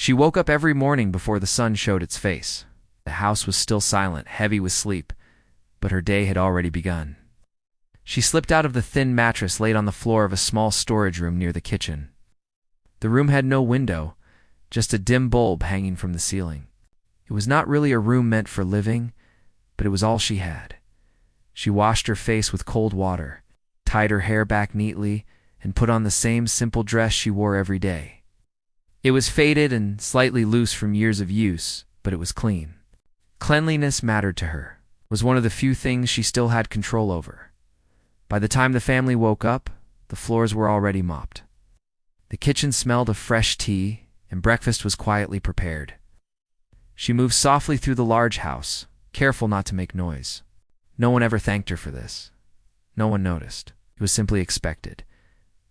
She woke up every morning before the sun showed its face. The house was still silent, heavy with sleep, but her day had already begun. She slipped out of the thin mattress laid on the floor of a small storage room near the kitchen. The room had no window, just a dim bulb hanging from the ceiling. It was not really a room meant for living, but it was all she had. She washed her face with cold water, tied her hair back neatly, and put on the same simple dress she wore every day. It was faded and slightly loose from years of use, but it was clean. Cleanliness mattered to her, was one of the few things she still had control over. By the time the family woke up, the floors were already mopped. The kitchen smelled of fresh tea, and breakfast was quietly prepared. She moved softly through the large house, careful not to make noise. No one ever thanked her for this. No one noticed. It was simply expected.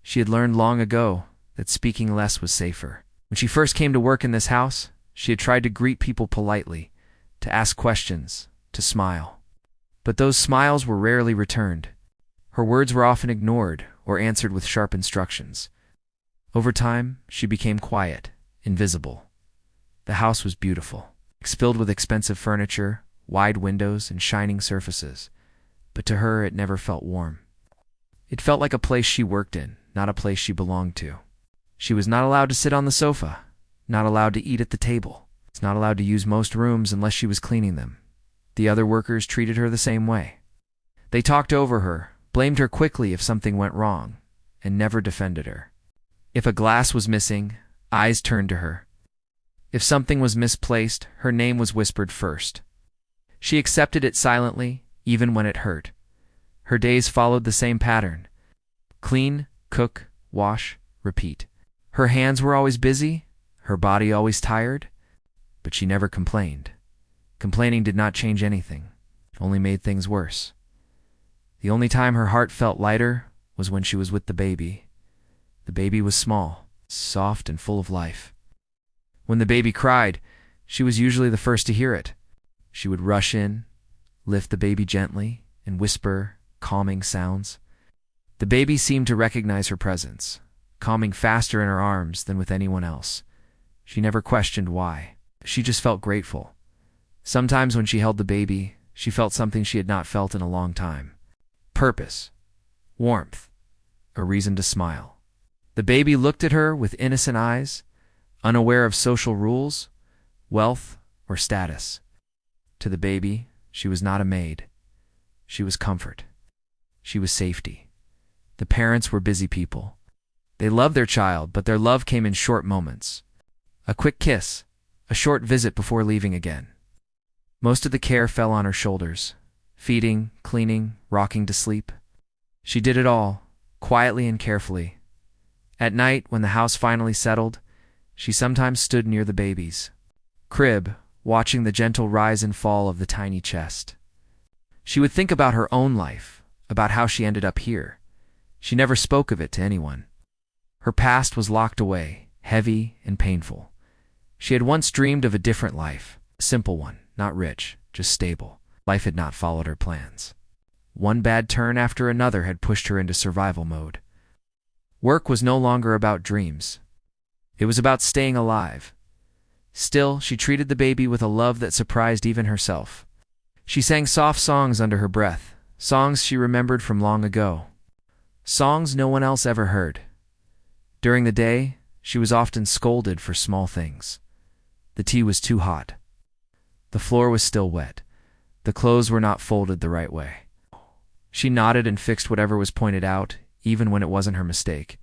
She had learned long ago that speaking less was safer. When she first came to work in this house, she had tried to greet people politely, to ask questions, to smile. But those smiles were rarely returned. Her words were often ignored or answered with sharp instructions. Over time, she became quiet, invisible. The house was beautiful, filled with expensive furniture, wide windows, and shining surfaces, but to her it never felt warm. It felt like a place she worked in, not a place she belonged to. She was not allowed to sit on the sofa, not allowed to eat at the table, not allowed to use most rooms unless she was cleaning them. The other workers treated her the same way. They talked over her, blamed her quickly if something went wrong, and never defended her. If a glass was missing, eyes turned to her. If something was misplaced, her name was whispered first. She accepted it silently, even when it hurt. Her days followed the same pattern. Clean, cook, wash, repeat. Her hands were always busy, her body always tired, but she never complained. Complaining did not change anything, only made things worse. The only time her heart felt lighter was when she was with the baby. The baby was small, soft, and full of life. When the baby cried, she was usually the first to hear it. She would rush in, lift the baby gently, and whisper calming sounds. The baby seemed to recognize her presence, calming faster in her arms than with anyone else. She never questioned why. She just felt grateful. Sometimes when she held the baby, she felt something she had not felt in a long time. Purpose, warmth, a reason to smile. The baby looked at her with innocent eyes, unaware of social rules, wealth, or status. To the baby, she was not a maid. She was comfort. She was safety. The parents were busy people. They loved their child, but their love came in short moments. A quick kiss, a short visit before leaving again. Most of the care fell on her shoulders. Feeding, cleaning, rocking to sleep. She did it all, quietly and carefully. At night, when the house finally settled, she sometimes stood near the baby's crib, watching the gentle rise and fall of the tiny chest. She would think about her own life, about how she ended up here. She never spoke of it to anyone. Her past was locked away, heavy and painful. She had once dreamed of a different life, a simple one, not rich, just stable. Life had not followed her plans. One bad turn after another had pushed her into survival mode. Work was no longer about dreams. It was about staying alive. Still, she treated the baby with a love that surprised even herself. She sang soft songs under her breath, songs she remembered from long ago. Songs no one else ever heard. During the day, she was often scolded for small things. The tea was too hot. The floor was still wet. The clothes were not folded the right way. She nodded and fixed whatever was pointed out, even when it wasn't her mistake.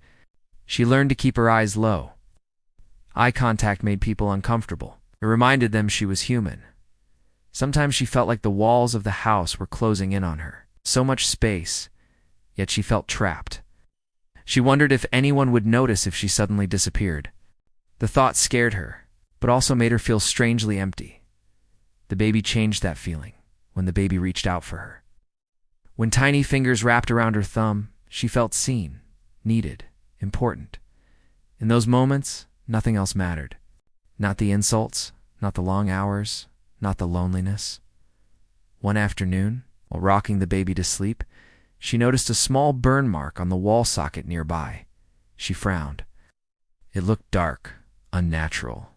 She learned to keep her eyes low. Eye contact made people uncomfortable. It reminded them she was human. Sometimes she felt like the walls of the house were closing in on her. So much space, yet she felt trapped. She wondered if anyone would notice if she suddenly disappeared. The thought scared her, but also made her feel strangely empty. The baby changed that feeling when the baby reached out for her. When tiny fingers wrapped around her thumb, she felt seen, needed, important. In those moments, nothing else mattered. Not the insults, not the long hours, not the loneliness. One afternoon, while rocking the baby to sleep, she noticed a small burn mark on the wall socket nearby. She frowned. It looked dark, unnatural.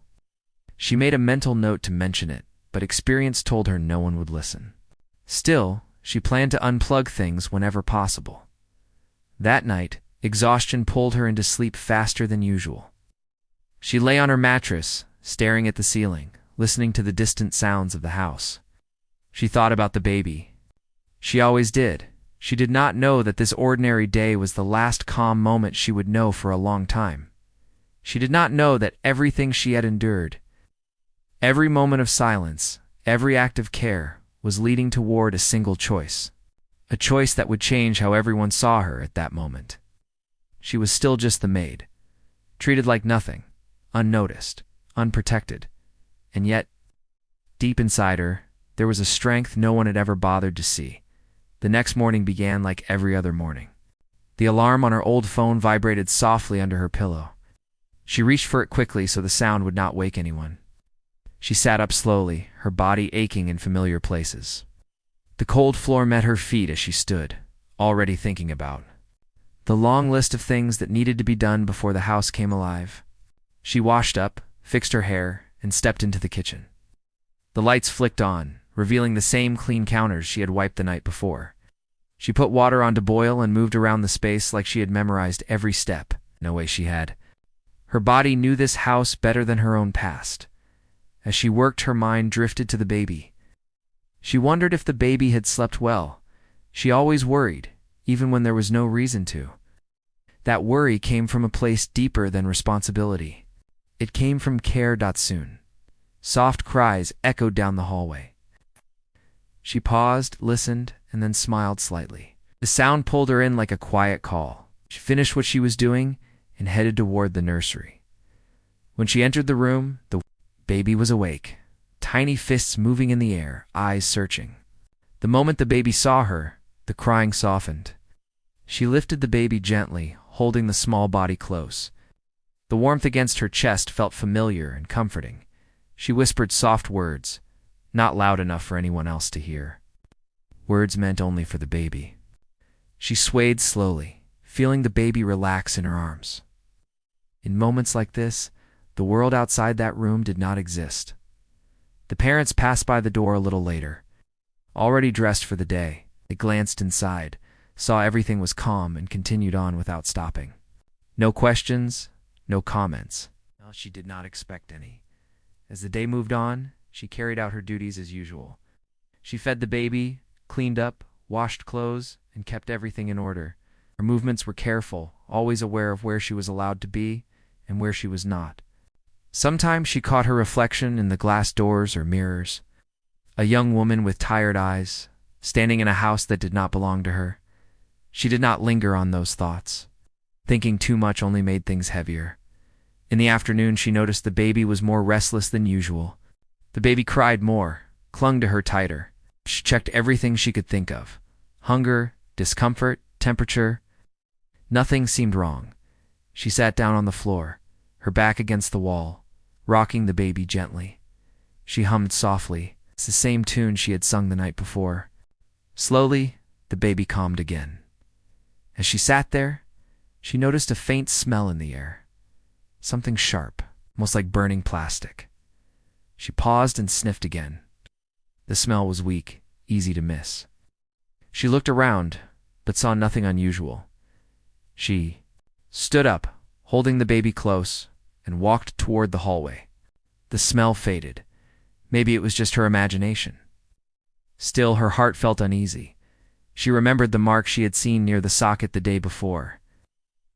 She made a mental note to mention it, but experience told her no one would listen. Still, she planned to unplug things whenever possible. That night, exhaustion pulled her into sleep faster than usual. She lay on her mattress, staring at the ceiling, listening to the distant sounds of the house. She thought about the baby. She always did. She did not know that this ordinary day was the last calm moment she would know for a long time. She did not know that everything she had endured, every moment of silence, every act of care, was leading toward a single choice. A choice that would change how everyone saw her at that moment. She was still just the maid, treated like nothing, unnoticed, unprotected. And yet, deep inside her, there was a strength no one had ever bothered to see. The next morning began like every other morning. The alarm on her old phone vibrated softly under her pillow. She reached for it quickly so the sound would not wake anyone. She sat up slowly, her body aching in familiar places. The cold floor met her feet as she stood, already thinking about the long list of things that needed to be done before the house came alive. She washed up, fixed her hair, and stepped into the kitchen. The lights flicked on, revealing the same clean counters she had wiped the night before. She put water on to boil and moved around the space like she had memorized every step. No way she had. Her body knew this house better than her own past. As she worked, her mind drifted to the baby. She wondered if the baby had slept well. She always worried, even when there was no reason to. That worry came from a place deeper than responsibility. It came from care. Soon, soft cries echoed down the hallway. She paused, listened, and then smiled slightly. The sound pulled her in like a quiet call. She finished what she was doing and headed toward the nursery. When she entered the room, the baby was awake, tiny fists moving in the air, eyes searching. The moment the baby saw her, the crying softened. She lifted the baby gently, holding the small body close. The warmth against her chest felt familiar and comforting. She whispered soft words, not loud enough for anyone else to hear. Words meant only for the baby. She swayed slowly, feeling the baby relax in her arms. In moments like this, the world outside that room did not exist. The parents passed by the door a little later. Already dressed for the day, they glanced inside, saw everything was calm, and continued on without stopping. No questions, no comments. Well, she did not expect any. As the day moved on, she carried out her duties as usual. She fed the baby, cleaned up, washed clothes, and kept everything in order. Her movements were careful, always aware of where she was allowed to be and where she was not. Sometimes she caught her reflection in the glass doors or mirrors. A young woman with tired eyes, standing in a house that did not belong to her. She did not linger on those thoughts. Thinking too much only made things heavier. In the afternoon, she noticed the baby was more restless than usual. The baby cried more, clung to her tighter. She checked everything she could think of. Hunger, discomfort, temperature. Nothing seemed wrong. She sat down on the floor, her back against the wall, rocking the baby gently. She hummed softly. It's the same tune she had sung the night before. Slowly, the baby calmed again. As she sat there, she noticed a faint smell in the air. Something sharp, almost like burning plastic. She paused and sniffed again. The smell was weak, easy to miss. She looked around, but saw nothing unusual. She stood up, holding the baby close, and walked toward the hallway. The smell faded. Maybe it was just her imagination. Still, her heart felt uneasy. She remembered the mark she had seen near the socket the day before.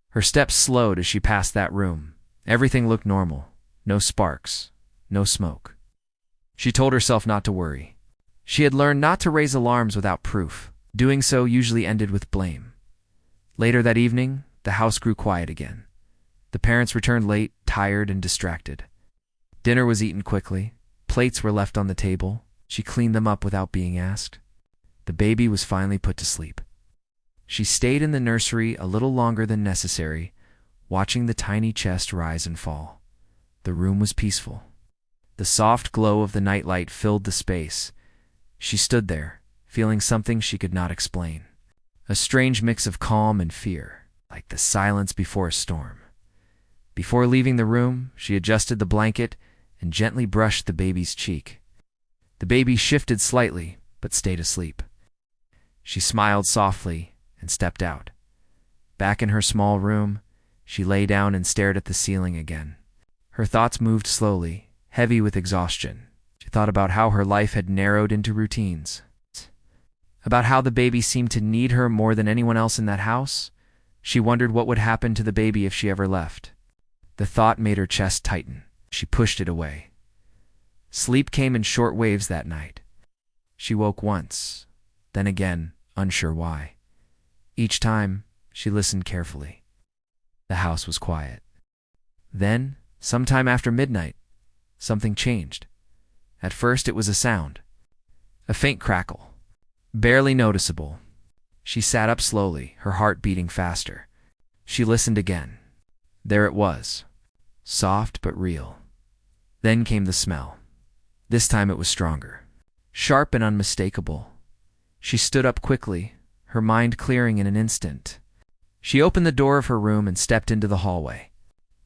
Her steps slowed as she passed that room. Everything looked normal. No sparks, no smoke. She told herself not to worry. She had learned not to raise alarms without proof. Doing so usually ended with blame. Later that evening, the house grew quiet again. The parents returned late, tired and distracted. Dinner was eaten quickly. Plates were left on the table. She cleaned them up without being asked. The baby was finally put to sleep. She stayed in the nursery a little longer than necessary, watching the tiny chest rise and fall. The room was peaceful. The soft glow of the nightlight filled the space. She stood there, feeling something she could not explain. A strange mix of calm and fear, like the silence before a storm. Before leaving the room, she adjusted the blanket and gently brushed the baby's cheek. The baby shifted slightly, but stayed asleep. She smiled softly and stepped out. Back in her small room, she lay down and stared at the ceiling again. Her thoughts moved slowly, heavy with exhaustion. She thought about how her life had narrowed into routines, about how the baby seemed to need her more than anyone else in that house. She wondered what would happen to the baby if she ever left. The thought made her chest tighten. She pushed it away. Sleep came in short waves that night. She woke once, then again, unsure why. Each time, she listened carefully. The house was quiet. Then, sometime after midnight, something changed. At first it was a sound. A faint crackle. Barely noticeable. She sat up slowly, her heart beating faster. She listened again. There it was. Soft but real. Then came the smell. This time it was stronger. Sharp and unmistakable. She stood up quickly, her mind clearing in an instant. She opened the door of her room and stepped into the hallway.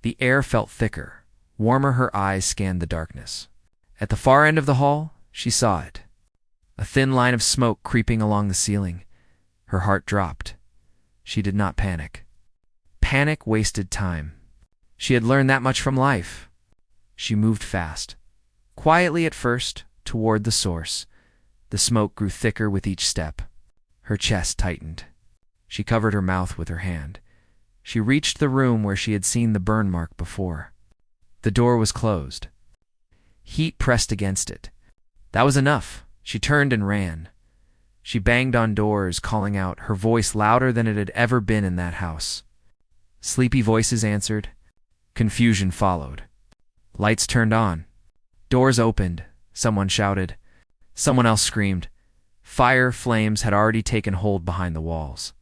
The air felt thicker. Warmer, her eyes scanned the darkness. At the far end of the hall, she saw it. A thin line of smoke creeping along the ceiling. Her heart dropped. She did not panic. Panic wasted time. She had learned that much from life. She moved fast. Quietly at first, toward the source. The smoke grew thicker with each step. Her chest tightened. She covered her mouth with her hand. She reached the room where she had seen the burn mark before. The door was closed. Heat pressed against it. That was enough. She turned and ran. She banged on doors, calling out, her voice louder than it had ever been in that house. Sleepy voices answered. Confusion followed. Lights turned on. Doors opened. Someone shouted. Someone else screamed. Fire flames had already taken hold behind the walls.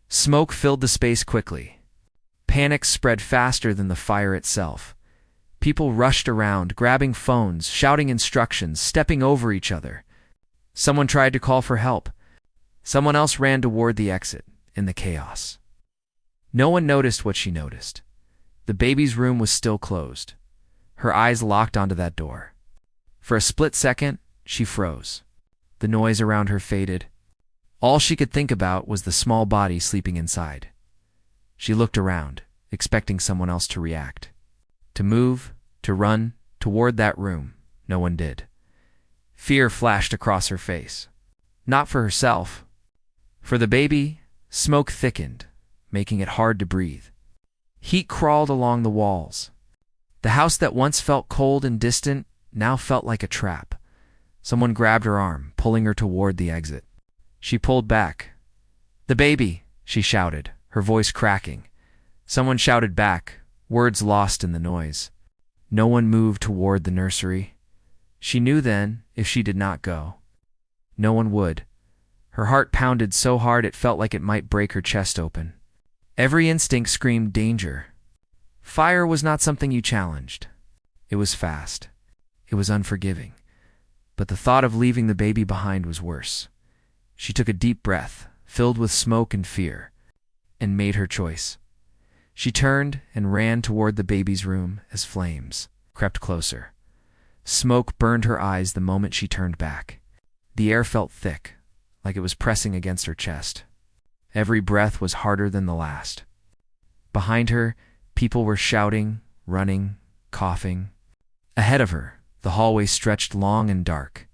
Smoke filled the space quickly. Panic spread faster than the fire itself. People rushed around, grabbing phones, shouting instructions, stepping over each other. Someone tried to call for help. Someone else ran toward the exit, in the chaos. No one noticed what she noticed. The baby's room was still closed. Her eyes locked onto that door. For a split second, she froze. The noise around her faded. All she could think about was the small body sleeping inside. She looked around, expecting someone else to react. To move, to run, toward that room. No one did. Fear flashed across her face. Not for herself. For the baby, smoke thickened, making it hard to breathe. Heat crawled along the walls. The house that once felt cold and distant now felt like a trap. Someone grabbed her arm, pulling her toward the exit. She pulled back. "The baby!" she shouted, her voice cracking. Someone shouted back, words lost in the noise. No one moved toward the nursery. She knew then, if she did not go, no one would. Her heart pounded so hard it felt like it might break her chest open. Every instinct screamed danger. Fire was not something you challenged. It was fast. It was unforgiving. But the thought of leaving the baby behind was worse. She took a deep breath, filled with smoke and fear, and made her choice. She turned and ran toward the baby's room as flames crept closer. Smoke burned her eyes the moment she turned back. The air felt thick, like it was pressing against her chest. Every breath was harder than the last. Behind her, people were shouting, running, coughing. Ahead of her, the hallway stretched long and dark.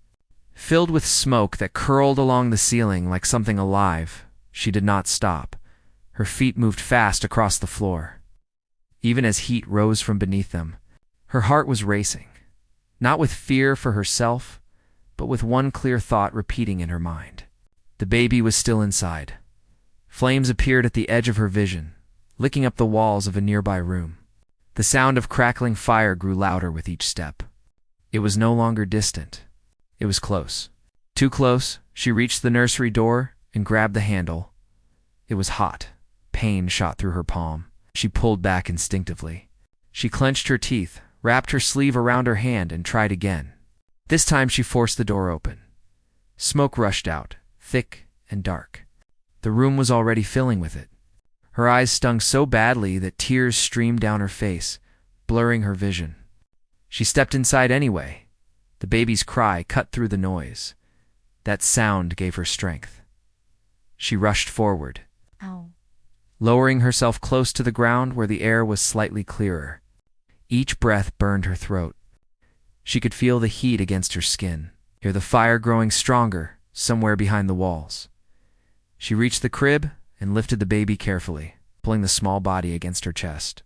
Filled with smoke that curled along the ceiling like something alive, she did not stop. Her feet moved fast across the floor. Even as heat rose from beneath them, her heart was racing, not with fear for herself, but with one clear thought repeating in her mind. The baby was still inside. Flames appeared at the edge of her vision, licking up the walls of a nearby room. The sound of crackling fire grew louder with each step. It was no longer distant. It was close. Too close, she reached the nursery door and grabbed the handle. It was hot. Pain shot through her palm. She pulled back instinctively. She clenched her teeth, wrapped her sleeve around her hand, and tried again. This time she forced the door open. Smoke rushed out, thick and dark. The room was already filling with it. Her eyes stung so badly that tears streamed down her face, blurring her vision. She stepped inside anyway. The baby's cry cut through the noise. That sound gave her strength. She rushed forward, Ow. lowering herself close to the ground where the air was slightly clearer. Each breath burned her throat. She could feel the heat against her skin, hear the fire growing stronger somewhere behind the walls. She reached the crib and lifted the baby carefully, pulling the small body against her chest.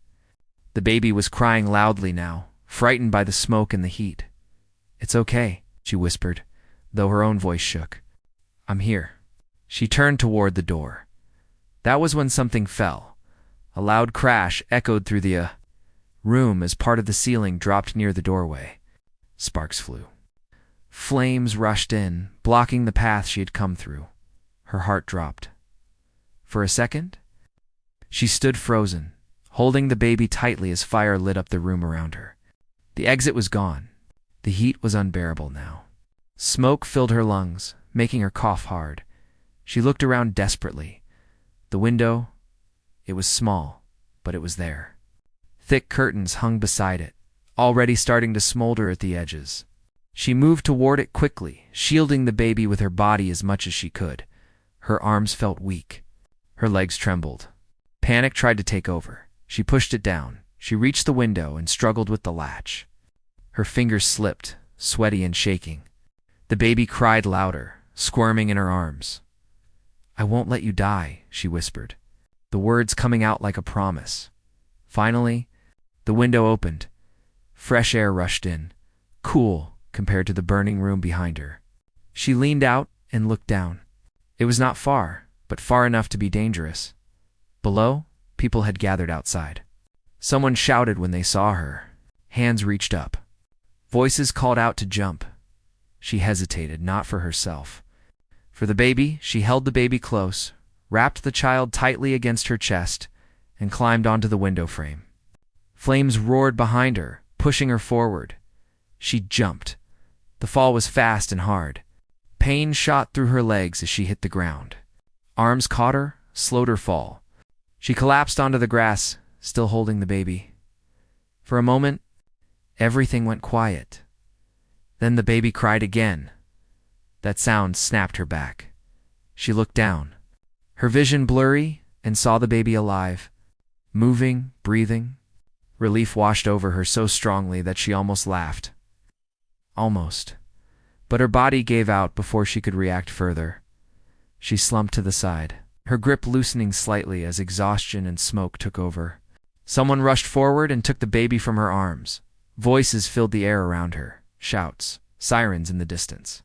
The baby was crying loudly now, frightened by the smoke and the heat. "It's okay," she whispered, though her own voice shook. "I'm here." She turned toward the door. That was when something fell. A loud crash echoed through the room as part of the ceiling dropped near the doorway. Sparks flew. Flames rushed in, blocking the path she had come through. Her heart dropped. For a second, she stood frozen, holding the baby tightly as fire lit up the room around her. The exit was gone. The heat was unbearable now. Smoke filled her lungs, making her cough hard. She looked around desperately. The window, it was small, but it was there. Thick curtains hung beside it, already starting to smolder at the edges. She moved toward it quickly, shielding the baby with her body as much as she could. Her arms felt weak. Her legs trembled. Panic tried to take over. She pushed it down. She reached the window and struggled with the latch. Her fingers slipped, sweaty and shaking. The baby cried louder, squirming in her arms. "I won't let you die," she whispered, the words coming out like a promise. Finally, the window opened. Fresh air rushed in, cool compared to the burning room behind her. She leaned out and looked down. It was not far, but far enough to be dangerous. Below, people had gathered outside. Someone shouted when they saw her. Hands reached up. Voices called out to jump. She hesitated, not for herself. For the baby, she held the baby close, wrapped the child tightly against her chest, and climbed onto the window frame. Flames roared behind her, pushing her forward. She jumped. The fall was fast and hard. Pain shot through her legs as she hit the ground. Arms caught her, slowed her fall. She collapsed onto the grass, still holding the baby. For a moment, everything went quiet. Then the baby cried again. That sound snapped her back. She looked down, her vision blurry, and saw the baby alive, moving, breathing. Relief washed over her so strongly that she almost laughed. Almost. But her body gave out before she could react further. She slumped to the side, her grip loosening slightly as exhaustion and smoke took over. Someone rushed forward and took the baby from her arms. Voices filled the air around her, shouts, sirens in the distance.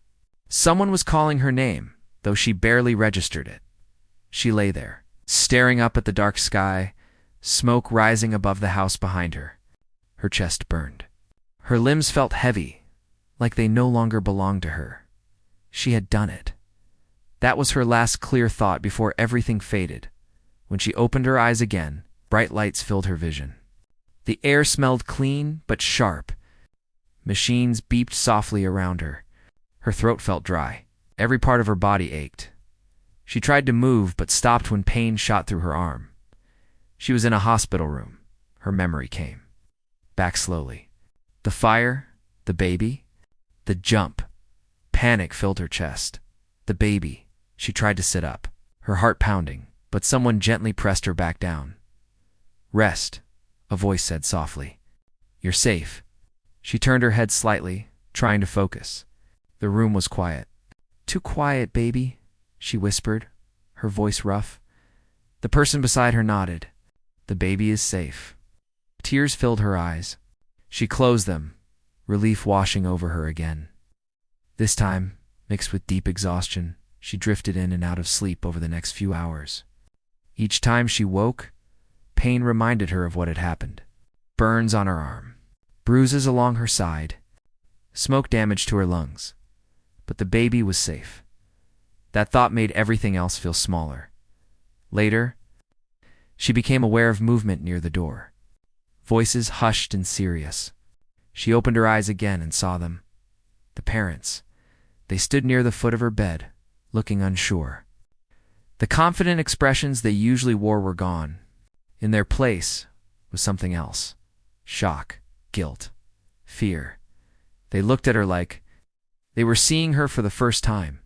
Someone was calling her name, though she barely registered it. She lay there, staring up at the dark sky, smoke rising above the house behind her. Her chest burned. Her limbs felt heavy, like they no longer belonged to her. She had done it. That was her last clear thought before everything faded. When she opened her eyes again, bright lights filled her vision. The air smelled clean but sharp. Machines beeped softly around her. Her throat felt dry. Every part of her body ached. She tried to move but stopped when pain shot through her arm. She was in a hospital room. Her memory came. Back slowly. The fire, the baby, the jump. Panic filled her chest. The baby. She tried to sit up, her heart pounding, but someone gently pressed her back down. "Rest," a voice said softly. "You're safe." She turned her head slightly, trying to focus. The room was quiet. "Too quiet, baby," she whispered, her voice rough. The person beside her nodded. "The baby is safe." Tears filled her eyes. She closed them, relief washing over her again. This time, mixed with deep exhaustion, she drifted in and out of sleep over the next few hours. Each time she woke, pain reminded her of what had happened. Burns on her arm, bruises along her side, smoke damage to her lungs. But the baby was safe. That thought made everything else feel smaller. Later, she became aware of movement near the door. Voices hushed and serious. She opened her eyes again and saw them. The parents. They stood near the foot of her bed, looking unsure. The confident expressions they usually wore were gone. In their place was something else. Shock, guilt, fear. They looked at her like they were seeing her for the first time.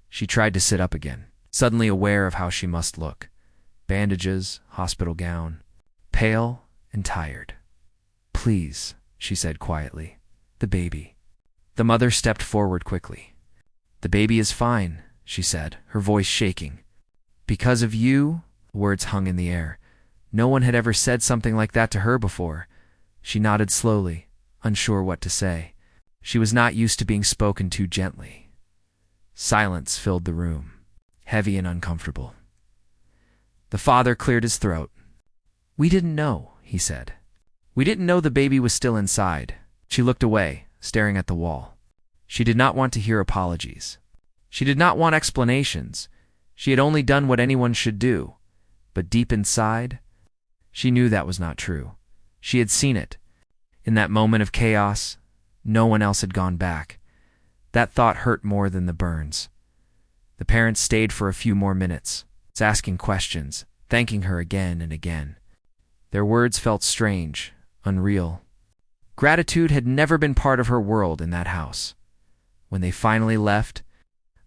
She tried to sit up again, suddenly aware of how she must look. Bandages, hospital gown, pale and tired. "Please," she said quietly. "The baby." The mother stepped forward quickly. "The baby is fine," she said, her voice shaking. "Because of you?" Words hung in the air. No one had ever said something like that to her before. She nodded slowly, unsure what to say. She was not used to being spoken to gently. Silence filled the room, heavy and uncomfortable. The father cleared his throat. "We didn't know," he said. "We didn't know the baby was still inside." She looked away, staring at the wall. She did not want to hear apologies. She did not want explanations. She had only done what anyone should do. But deep inside, she knew that was not true. She had seen it. In that moment of chaos, no one else had gone back. That thought hurt more than the burns. The parents stayed for a few more minutes, asking questions, thanking her again and again. Their words felt strange, unreal. Gratitude had never been part of her world in that house. When they finally left,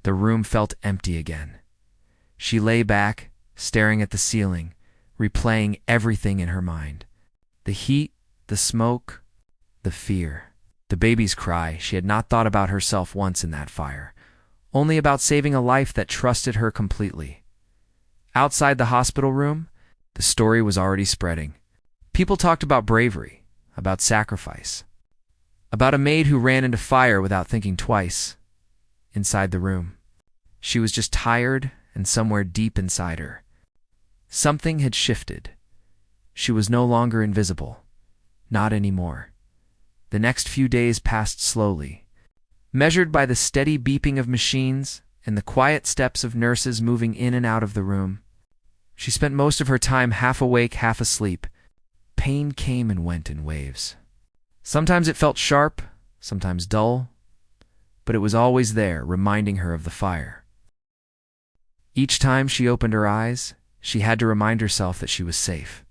the room felt empty again. She lay back, staring at the ceiling, replaying everything in her mind. The heat, the smoke, the fear. The baby's cry. She had not thought about herself once in that fire, only about saving a life that trusted her completely. Outside the hospital room, the story was already spreading. People talked about bravery, about sacrifice, about a maid who ran into fire without thinking twice. Inside the room, she was just tired, and somewhere deep inside her, something had shifted. She was no longer invisible. Not anymore. The next few days passed slowly, measured by the steady beeping of machines and the quiet steps of nurses moving in and out of the room. She spent most of her time half awake, half asleep. Pain came and went in waves. Sometimes it felt sharp, sometimes dull, but it was always there, reminding her of the fire. Each time she opened her eyes, she had to remind herself that she was safe,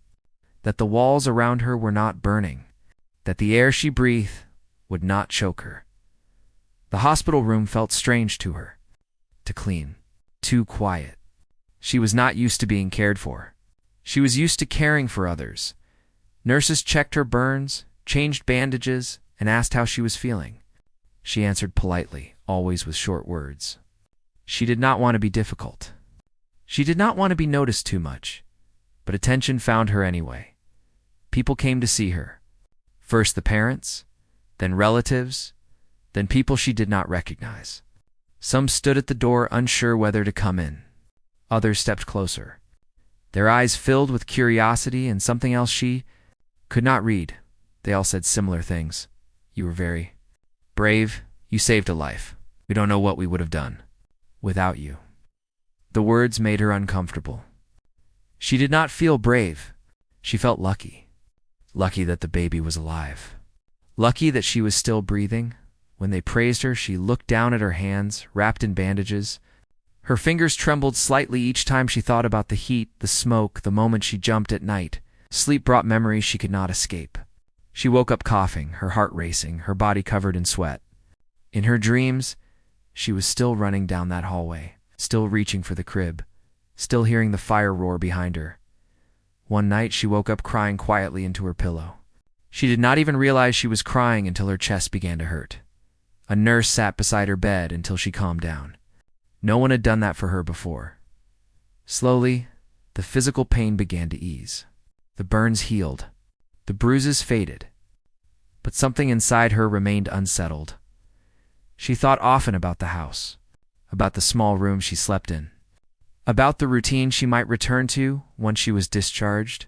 that the walls around her were not burning, that the air she breathed would not choke her. The hospital room felt strange to her, too clean, too quiet. She was not used to being cared for. She was used to caring for others. Nurses checked her burns, changed bandages, and asked how she was feeling. She answered politely, always with short words. She did not want to be difficult. She did not want to be noticed too much, but attention found her anyway. People came to see her. First the parents, then relatives, then people she did not recognize. Some stood at the door unsure whether to come in. Others stepped closer, their eyes filled with curiosity and something else she could not read. They all said similar things. "You were very brave. You saved a life. We don't know what we would have done without you." The words made her uncomfortable. She did not feel brave. She felt lucky. Lucky that the baby was alive. Lucky that she was still breathing. When they praised her, she looked down at her hands, wrapped in bandages. Her fingers trembled slightly each time she thought about the heat, the smoke, the moment she jumped at night. Sleep brought memories she could not escape. She woke up coughing, her heart racing, her body covered in sweat. In her dreams, she was still running down that hallway, still reaching for the crib, still hearing the fire roar behind her. One night she woke up crying quietly into her pillow. She did not even realize she was crying until her chest began to hurt. A nurse sat beside her bed until she calmed down. No one had done that for her before. Slowly, the physical pain began to ease. The burns healed. The bruises faded. But something inside her remained unsettled. She thought often about the house, about the small room she slept in, about the routine she might return to once she was discharged.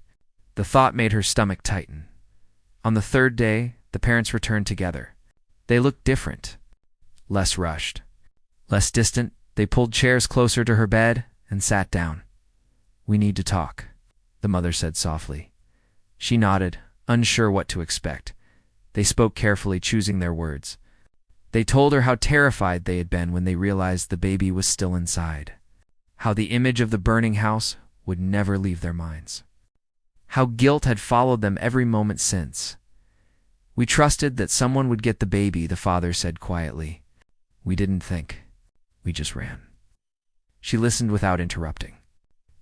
The thought made her stomach tighten. On the third day, the parents returned together. They looked different, less rushed, less distant. They pulled chairs closer to her bed and sat down. "We need to talk," the mother said softly. She nodded, unsure what to expect. They spoke carefully, choosing their words. They told her how terrified they had been when they realized the baby was still inside, how the image of the burning house would never leave their minds, how guilt had followed them every moment since. We trusted that someone would get the baby, the father said quietly. We didn't think. We just ran. She listened without interrupting.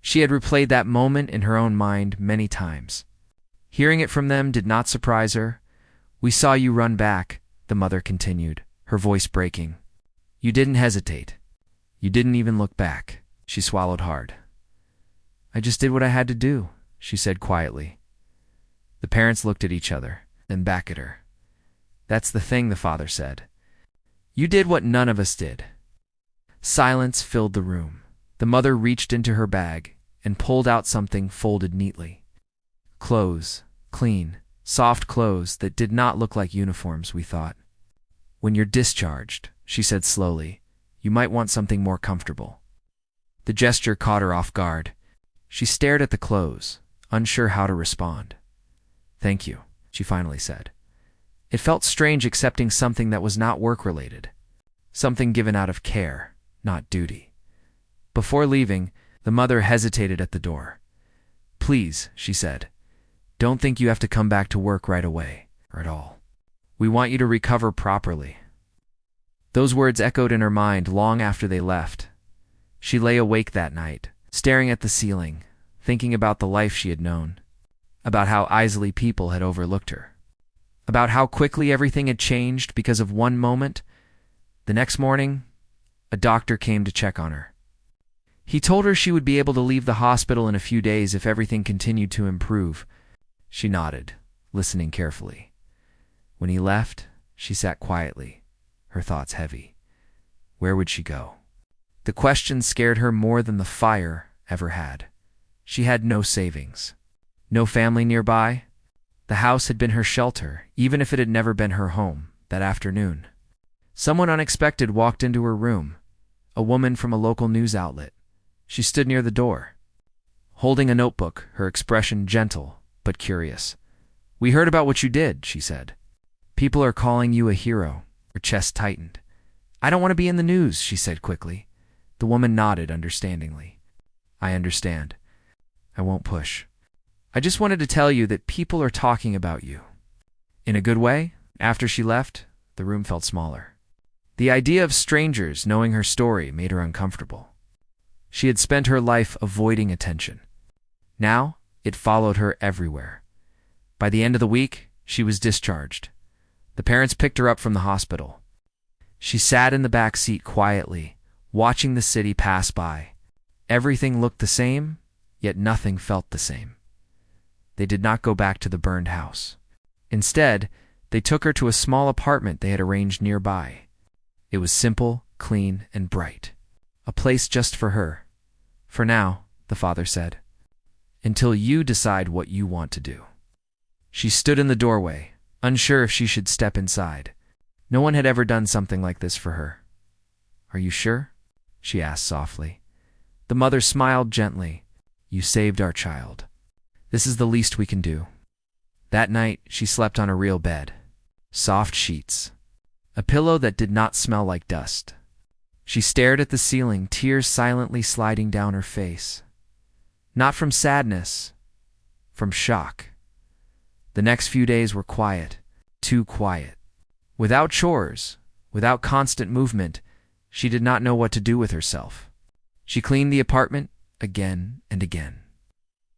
She had replayed that moment in her own mind many times. Hearing it from them did not surprise her. We saw you run back, the mother continued, her voice breaking. You didn't hesitate. You didn't even look back. She swallowed hard. I just did what I had to do, she said quietly. The parents looked at each other, then back at her. That's the thing, the father said. You did what none of us did. Silence filled the room. The mother reached into her bag and pulled out something folded neatly. Clothes, clean, soft clothes that did not look like uniforms, we thought. When you're discharged, she said slowly, you might want something more comfortable. The gesture caught her off guard. She stared at the clothes, unsure how to respond. Thank you, she finally said. It felt strange accepting something that was not work-related, something given out of care, not duty. Before leaving, the mother hesitated at the door. Please, she said, don't think you have to come back to work right away, or at all. We want you to recover properly. Those words echoed in her mind long after they left. She lay awake that night, staring at the ceiling, thinking about the life she had known, about how easily people had overlooked her, about how quickly everything had changed because of one moment. The next morning, a doctor came to check on her. He told her she would be able to leave the hospital in a few days if everything continued to improve. She nodded, listening carefully. When he left, she sat quietly, her thoughts heavy. Where would she go? The question scared her more than the fire ever had. She had no savings, no family nearby. The house had been her shelter, even if it had never been her home. That afternoon, someone unexpected walked into her room, a woman from a local news outlet. She stood near the door, holding a notebook, her expression gentle but curious. We heard about what you did, she said. People are calling you a hero. Her chest tightened. I don't want to be in the news, she said quickly. The woman nodded understandingly. I understand. I won't push. I just wanted to tell you that people are talking about you. In a good way. After she left, the room felt smaller. The idea of strangers knowing her story made her uncomfortable. She had spent her life avoiding attention. Now, it followed her everywhere. By the end of the week, she was discharged. The parents picked her up from the hospital. She sat in the back seat quietly, watching the city pass by. Everything looked the same, yet nothing felt the same. They did not go back to the burned house. Instead, they took her to a small apartment they had arranged nearby. It was simple, clean, and bright. A place just for her. For now, the father said. Until you decide what you want to do. She stood in the doorway, unsure if she should step inside. No one had ever done something like this for her. Are you sure? She asked softly. The mother smiled gently. You saved our child. This is the least we can do. That night, she slept on a real bed. Soft sheets. A pillow that did not smell like dust. She stared at the ceiling, tears silently sliding down her face. Not from sadness, from shock. The next few days were quiet, too quiet. Without chores, without constant movement, she did not know what to do with herself. She cleaned the apartment again and again.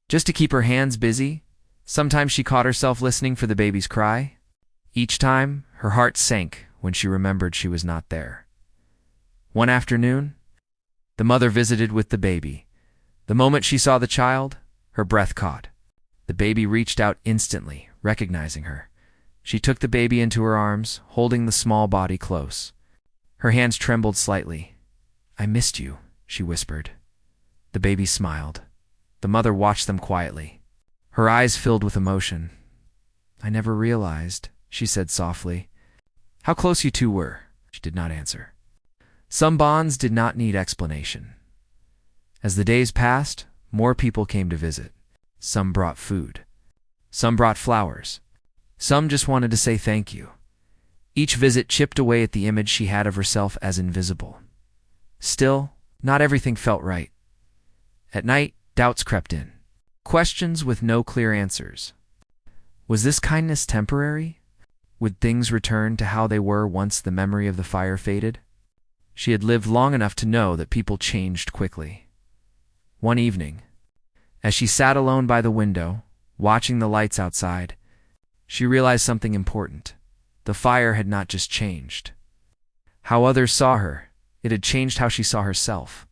Just to keep her hands busy, sometimes she caught herself listening for the baby's cry. Each time, her heart sank when she remembered she was not there. One afternoon, the mother visited with the baby. The moment she saw the child, her breath caught. The baby reached out instantly, recognizing her. She took the baby into her arms, holding the small body close. Her hands trembled slightly. I missed you, she whispered. The baby smiled. The mother watched them quietly. Her eyes filled with emotion. I never realized, she said softly. How close you two were. She did not answer. Some bonds did not need explanation. As the days passed, more people came to visit. Some brought food. Some brought flowers. Some just wanted to say thank you. Each visit chipped away at the image she had of herself as invisible. Still, not everything felt right. At night, doubts crept in. Questions with no clear answers. Was this kindness temporary? Would things return to how they were once the memory of the fire faded? She had lived long enough to know that people changed quickly. One evening, as she sat alone by the window, watching the lights outside, she realized something important. The fire had not just changed how others saw her, it had changed how she saw herself.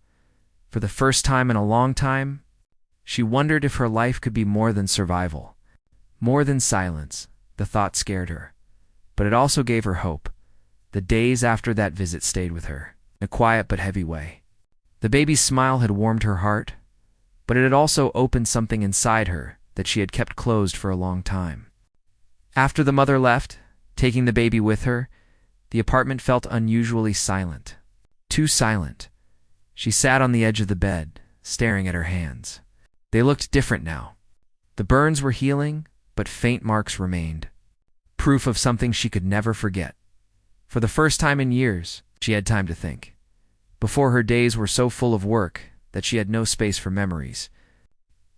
For the first time in a long time, she wondered if her life could be more than survival, more than silence. The thought scared her, but it also gave her hope. The days after that visit stayed with her, in a quiet but heavy way. The baby's smile had warmed her heart, but it had also opened something inside her that she had kept closed for a long time. After the mother left, taking the baby with her, the apartment felt unusually silent. Too silent. She sat on the edge of the bed, staring at her hands. They looked different now. The burns were healing, but faint marks remained. Proof of something she could never forget. For the first time in years, she had time to think. Before, her days were so full of work that she had no space for memories.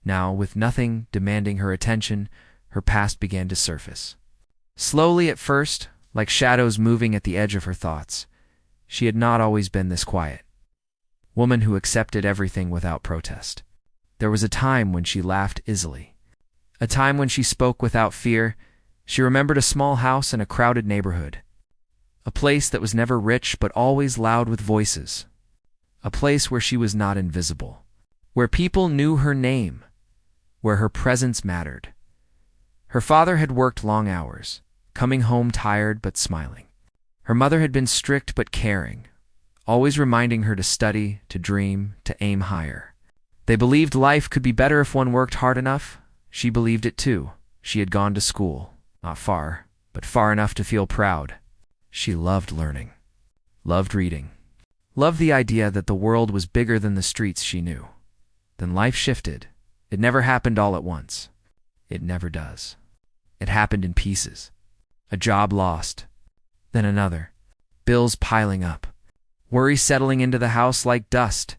Now, with nothing demanding her attention, her past began to surface. Slowly at first, like shadows moving at the edge of her thoughts. She had not always been this quiet. Woman who accepted everything without protest. There was a time when she laughed easily. A time when she spoke without fear. She remembered a small house in a crowded neighborhood. A place that was never rich but always loud with voices. A place where she was not invisible. Where people knew her name. Where her presence mattered. Her father had worked long hours, coming home tired but smiling. Her mother had been strict but caring, always reminding her to study, to dream, to aim higher. They believed life could be better if one worked hard enough. She believed it too. She had gone to school, not far, but far enough to feel proud. She loved learning, loved reading, loved the idea that the world was bigger than the streets she knew. Then life shifted. It never happened all at once. It never does. It happened in pieces. A job lost, then another. Bills piling up. Worry settling into the house like dust.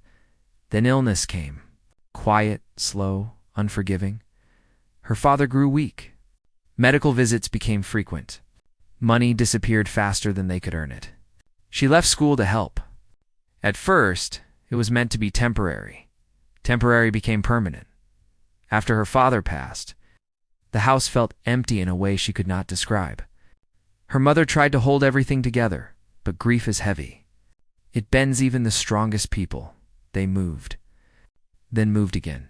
Then illness came. Quiet, slow, unforgiving. Her father grew weak. Medical visits became frequent. Money disappeared faster than they could earn it. She left school to help. At first, it was meant to be temporary. Temporary became permanent. After her father passed, the house felt empty in a way she could not describe. Her mother tried to hold everything together, but grief is heavy. It bends even the strongest people. They moved. Then moved again.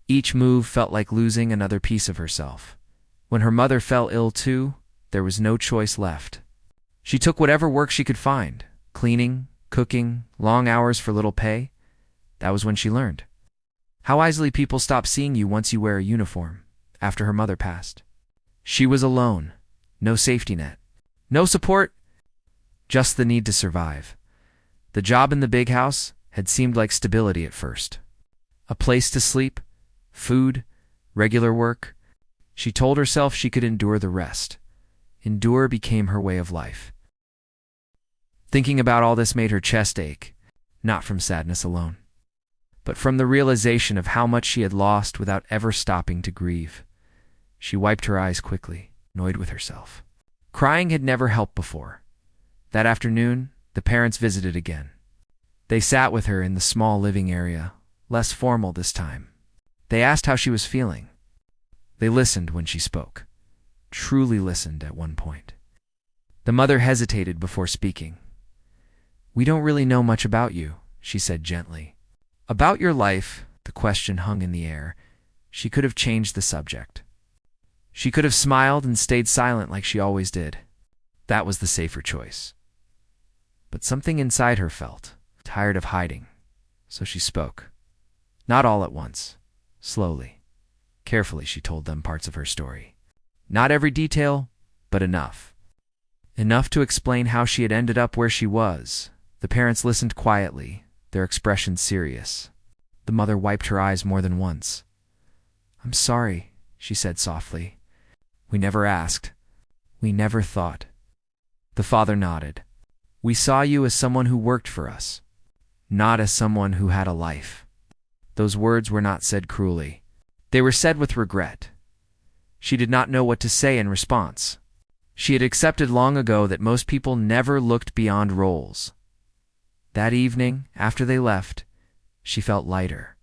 Each move felt like losing another piece of herself. When her mother fell ill too, there was no choice left. She took whatever work she could find. Cleaning, cooking, long hours for little pay. That was when she learned how easily people stop seeing you once you wear a uniform. After her mother passed, she was alone. No safety net. No support. Just the need to survive. The job in the big house had seemed like stability at first. A place to sleep, food, regular work. She told herself she could endure the rest. Endure became her way of life. Thinking about all this made her chest ache, not from sadness alone, but from the realization of how much she had lost without ever stopping to grieve. She wiped her eyes quickly, annoyed with herself. Crying had never helped before. That afternoon, the parents visited again. They sat with her in the small living area, less formal this time. They asked how she was feeling. They listened when she spoke. Truly listened at one point. The mother hesitated before speaking. "We don't really know much about you," she said gently. About your life, the question hung in the air. She could have changed the subject. She could have smiled and stayed silent like she always did. That was the safer choice. But something inside her felt tired of hiding, so she spoke. Not all at once. Slowly. Carefully she told them parts of her story. Not every detail, but enough. Enough to explain how she had ended up where she was. The parents listened quietly, their expressions serious. The mother wiped her eyes more than once. "I'm sorry," she said softly. "We never asked. We never thought." The father nodded. "We saw you as someone who worked for us, not as someone who had a life." Those words were not said cruelly. They were said with regret. She did not know what to say in response. She had accepted long ago that most people never looked beyond roles. That evening, after they left, she felt lighter.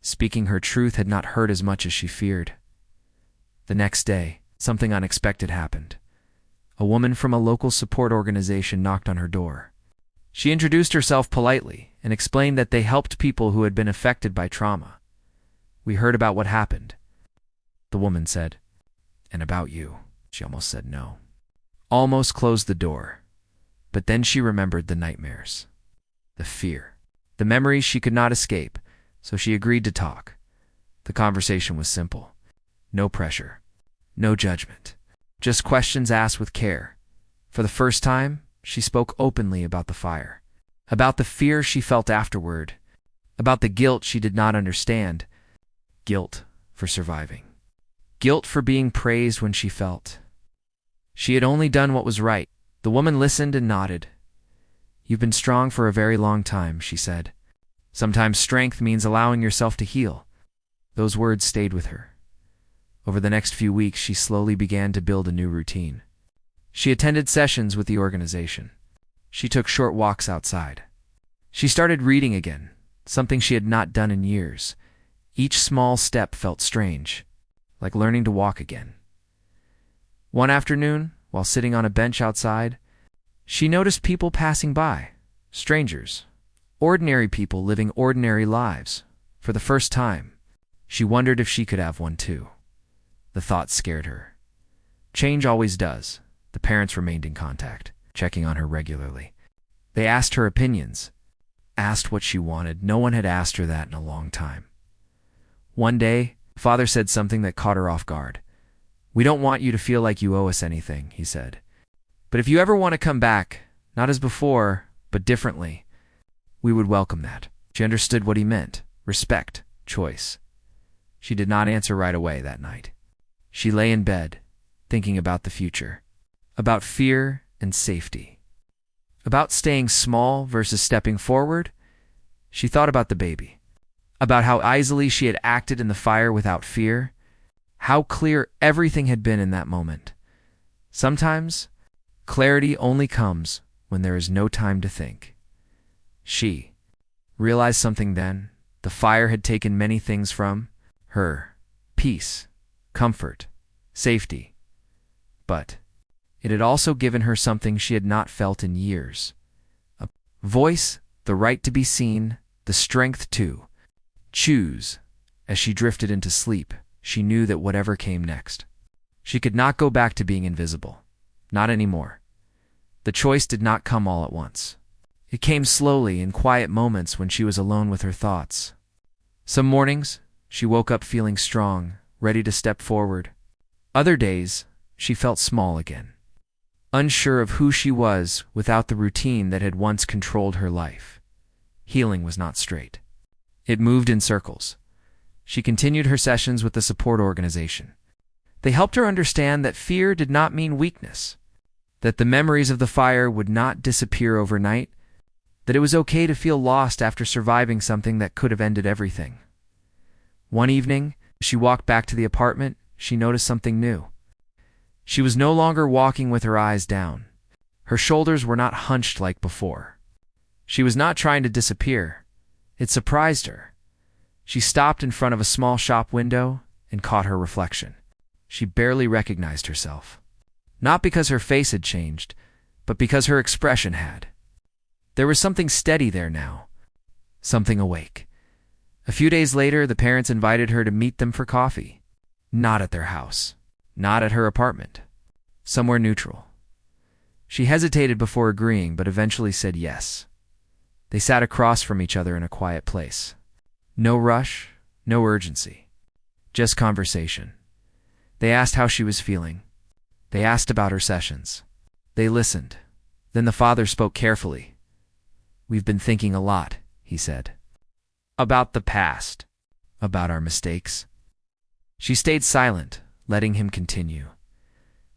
Speaking her truth had not hurt as much as she feared. The next day, something unexpected happened. A woman from a local support organization knocked on her door. She introduced herself politely and explained that they helped people who had been affected by trauma. "We heard about what happened," the woman said. "And about you." She almost said no. Almost closed the door. But then she remembered the nightmares, the fear, the memories she could not escape, so she agreed to talk. The conversation was simple. No pressure, no judgment, just questions asked with care. For the first time, she spoke openly about the fire, about the fear she felt afterward, about the guilt she did not understand, guilt for surviving, guilt for being praised when she felt she had only done what was right. The woman listened and nodded. "You've been strong for a very long time," she said. "Sometimes strength means allowing yourself to heal." Those words stayed with her. Over the next few weeks, she slowly began to build a new routine. She attended sessions with the organization. She took short walks outside. She started reading again, something she had not done in years. Each small step felt strange, like learning to walk again. One afternoon, while sitting on a bench outside, she noticed people passing by, strangers, ordinary people living ordinary lives. For the first time, she wondered if she could have one too. The thought scared her. Change always does. The parents remained in contact, checking on her regularly. They asked her opinions, asked what she wanted. No one had asked her that in a long time. One day, Father said something that caught her off guard. "We don't want you to feel like you owe us anything," he said. "But if you ever want to come back, not as before, but differently, we would welcome that." She understood what he meant: respect, choice. She did not answer right away that night. She lay in bed, thinking about the future, about fear and safety, about staying small versus stepping forward. She thought about the baby, about how easily she had acted in the fire without fear, how clear everything had been in that moment. Sometimes, clarity only comes when there is no time to think. She realized something then. The fire had taken many things from her: peace, comfort, safety. But it had also given her something she had not felt in years: a voice, the right to be seen, the strength to choose. As she drifted into sleep, she knew that whatever came next, she could not go back to being invisible. Not anymore. The choice did not come all at once. It came slowly, in quiet moments when she was alone with her thoughts. Some mornings, she woke up feeling strong, ready to step forward. Other days, she felt small again, unsure of who she was without the routine that had once controlled her life. Healing was not straight. It moved in circles. She continued her sessions with the support organization. They helped her understand that fear did not mean weakness, that the memories of the fire would not disappear overnight, that it was okay to feel lost after surviving something that could have ended everything. One evening, as she walked back to the apartment, she noticed something new. She was no longer walking with her eyes down. Her shoulders were not hunched like before. She was not trying to disappear. It surprised her. She stopped in front of a small shop window and caught her reflection. She barely recognized herself. Not because her face had changed, but because her expression had. There was something steady there now, something awake. A few days later, the parents invited her to meet them for coffee. Not at their house, not at her apartment, somewhere neutral. She hesitated before agreeing, but eventually said yes. They sat across from each other in a quiet place. No rush, no urgency, just conversation. They asked how she was feeling. They asked about her sessions. They listened. Then the father spoke carefully. "We've been thinking a lot," he said. "About the past, about our mistakes." She stayed silent, letting him continue.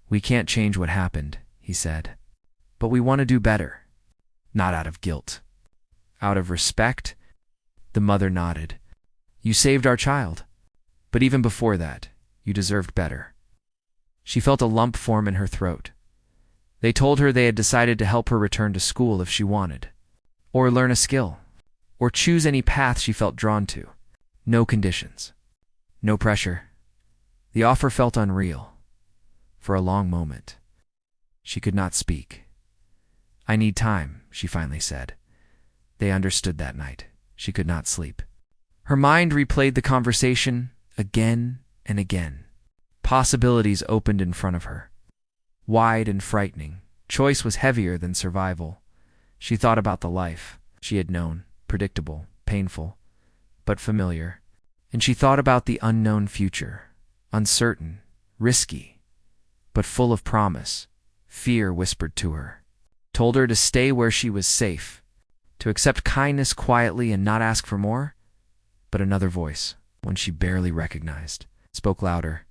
"We can't change what happened," he said. "But we want to do better. Not out of guilt. Out of respect." The mother nodded. "You saved our child. But even before that, you deserved better." She felt a lump form in her throat. They told her they had decided to help her return to school if she wanted, or learn a skill, or choose any path she felt drawn to. No conditions, no pressure. The offer felt unreal. For a long moment, she could not speak. "I need time," she finally said. They understood that night. She could not sleep. Her mind replayed the conversation again and again. Possibilities opened in front of her, wide and frightening. Choice was heavier than survival. She thought about the life she had known, predictable, painful, but familiar. And she thought about the unknown future, uncertain, risky, but full of promise. Fear whispered to her, told her to stay where she was safe, to accept kindness quietly and not ask for more. But another voice, one she barely recognized, spoke louder,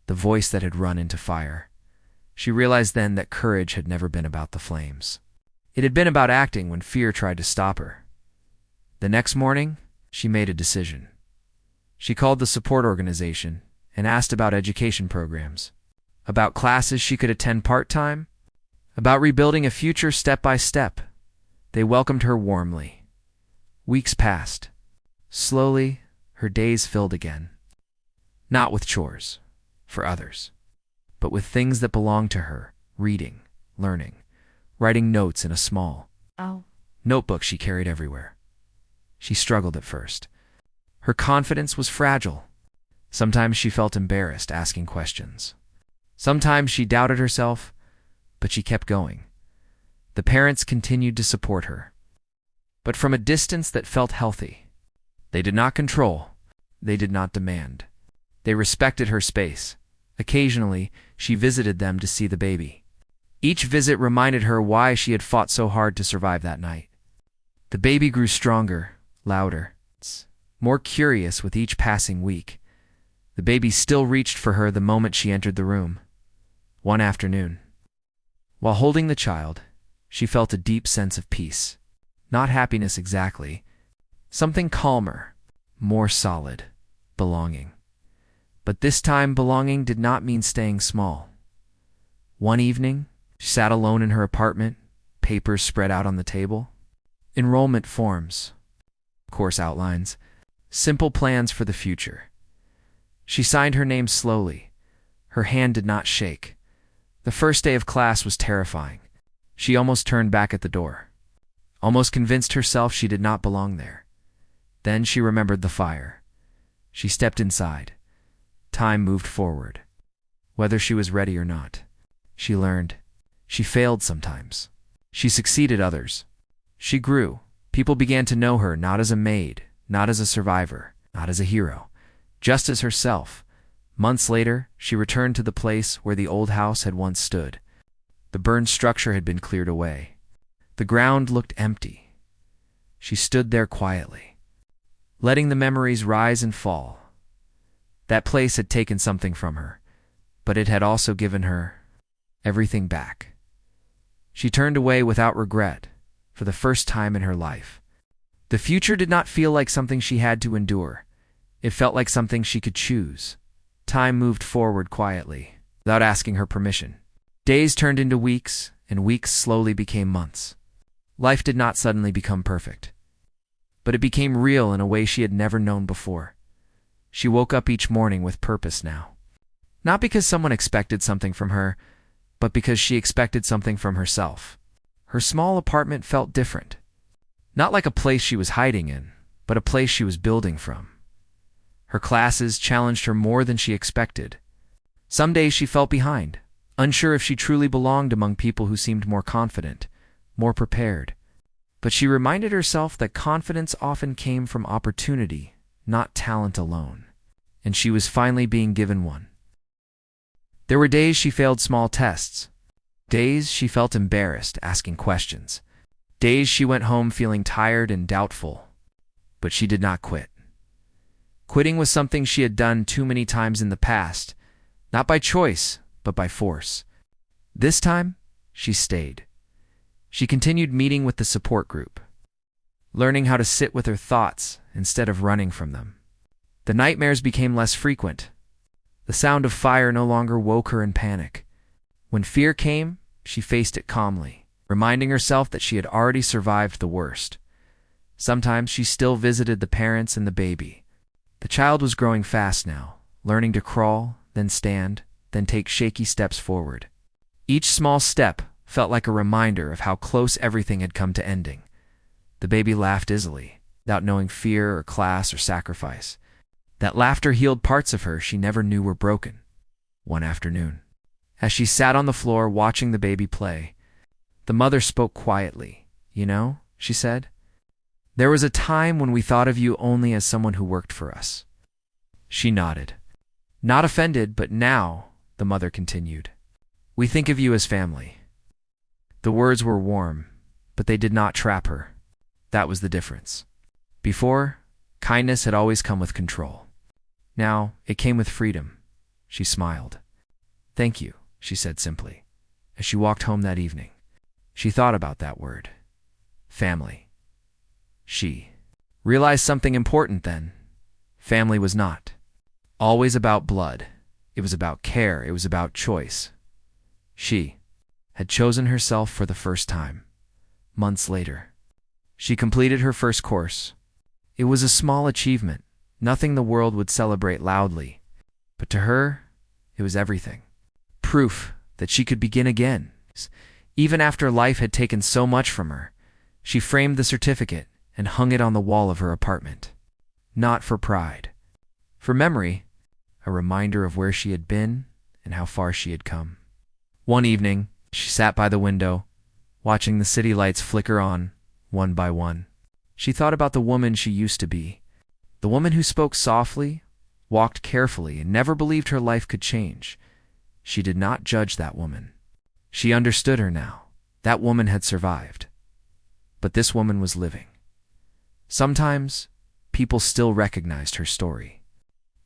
the voice that had run into fire. She realized then that courage had never been about the flames. It had been about acting when fear tried to stop her. The next morning, she made a decision. She called the support organization and asked about education programs, about classes she could attend part-time, about rebuilding a future step by step. They welcomed her warmly. Weeks passed. Slowly, her days filled again. Not with chores, for others, but with things that belonged to her: reading, learning, writing notes in a small notebook she carried everywhere. She struggled at first. Her confidence was fragile. Sometimes she felt embarrassed asking questions. Sometimes she doubted herself, but she kept going. The parents continued to support her, but from a distance that felt healthy. They did not control. They did not demand. They respected her space. Occasionally, she visited them to see the baby. Each visit reminded her why she had fought so hard to survive that night. The baby grew stronger, louder, more curious with each passing week. The baby still reached for her the moment she entered the room. One afternoon, while holding the child, she felt a deep sense of peace. Not happiness exactly, something calmer, more solid, belonging. But this time, belonging did not mean staying small. One evening, she sat alone in her apartment, papers spread out on the table. Enrollment forms, course outlines, simple plans for the future. She signed her name slowly. Her hand did not shake. The first day of class was terrifying. She almost turned back at the door, almost convinced herself she did not belong there. Then she remembered the fire. She stepped inside. Time moved forward. Whether she was ready or not, she learned. She failed sometimes. She succeeded others. She grew. People began to know her not as a maid, not as a survivor, not as a hero, just as herself. Months later, she returned to the place where the old house had once stood. The burned structure had been cleared away. The ground looked empty. She stood there quietly, letting the memories rise and fall. That place had taken something from her, but it had also given her everything back. She turned away without regret, for the first time in her life. The future did not feel like something she had to endure. It felt like something she could choose. Time moved forward quietly, without asking her permission. Days turned into weeks, and weeks slowly became months. Life did not suddenly become perfect, but it became real in a way she had never known before. She woke up each morning with purpose now. Not because someone expected something from her, but because she expected something from herself. Her small apartment felt different. Not like a place she was hiding in, but a place she was building from. Her classes challenged her more than she expected. Some days she felt behind, unsure if she truly belonged among people who seemed more confident, more prepared. But she reminded herself that confidence often came from opportunity, not talent alone, and she was finally being given one. There were days she failed small tests, days she felt embarrassed asking questions, days she went home feeling tired and doubtful, but she did not quit. Quitting was something she had done too many times in the past, not by choice, but by force. This time, she stayed. She continued meeting with the support group, learning how to sit with her thoughts instead of running from them. The nightmares became less frequent. The sound of fire no longer woke her in panic. When fear came, she faced it calmly, reminding herself that she had already survived the worst. Sometimes she still visited the parents and the baby. The child was growing fast now, learning to crawl, then stand, then take shaky steps forward. Each small step felt like a reminder of how close everything had come to ending. The baby laughed easily, without knowing fear or class or sacrifice. That laughter healed parts of her she never knew were broken. One afternoon, as she sat on the floor watching the baby play, the mother spoke quietly. "You know," she said, "there was a time when we thought of you only as someone who worked for us." She nodded. "Not offended, but now," the mother continued, "we think of you as family." The words were warm, but they did not trap her. That was the difference. Before, kindness had always come with control. Now, it came with freedom. She smiled. "Thank you," she said simply, as she walked home that evening. She thought about that word. Family. She realized something important then. Family was not always about blood. It was about care. It was about choice. She had chosen herself for the first time. Months later, she completed her first course. It was a small achievement, nothing the world would celebrate loudly. But to her, it was everything. Proof that she could begin again. Even after life had taken so much from her, she framed the certificate and hung it on the wall of her apartment. Not for pride. For memory, a reminder of where she had been and how far she had come. One evening, she sat by the window, watching the city lights flicker on, one by one. She thought about the woman she used to be. The woman who spoke softly, walked carefully, and never believed her life could change. She did not judge that woman. She understood her now. That woman had survived. But this woman was living. Sometimes, people still recognized her story.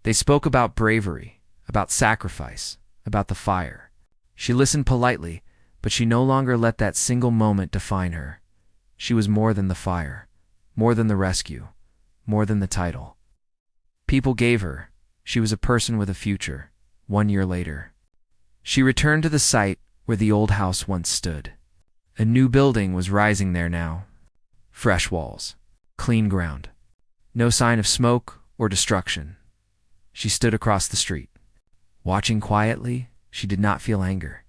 They spoke about bravery, about sacrifice, about the fire. She listened politely, but she no longer let that single moment define her. She was more than the fire, more than the rescue, more than the title. People gave her. She was a person with a future. 1 year later, she returned to the site where the old house once stood. A new building was rising there now. Fresh walls, clean ground, no sign of smoke or destruction. She stood across the street. Watching quietly, she did not feel anger.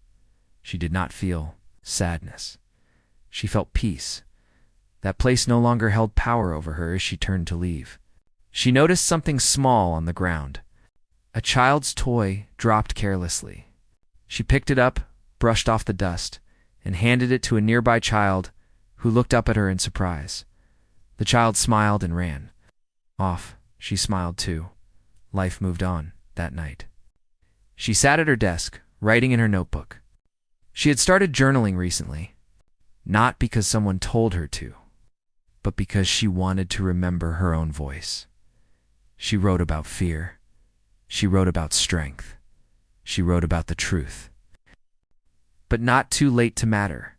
She did not feel sadness. She felt peace. That place no longer held power over her as she turned to leave. She noticed something small on the ground. A child's toy dropped carelessly. She picked it up, brushed off the dust, and handed it to a nearby child who looked up at her in surprise. The child smiled and ran off. She smiled too. Life moved on that night. She sat at her desk, writing in her notebook. She had started journaling recently, not because someone told her to, but because she wanted to remember her own voice. She wrote about fear. She wrote about strength. She wrote about the truth. But not too late to matter.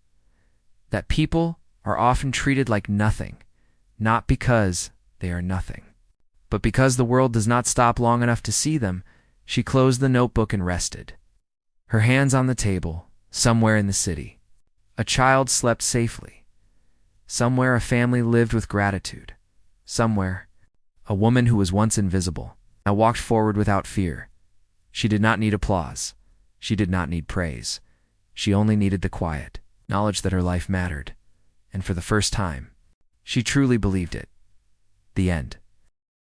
That people are often treated like nothing, not because they are nothing, but because the world does not stop long enough to see them. She closed the notebook and rested. Her hands on the table, somewhere in the city. A child slept safely. Somewhere a family lived with gratitude. Somewhere, a woman who was once invisible now walked forward without fear. She did not need applause. She did not need praise. She only needed the quiet knowledge that her life mattered. And for the first time, she truly believed it. The end.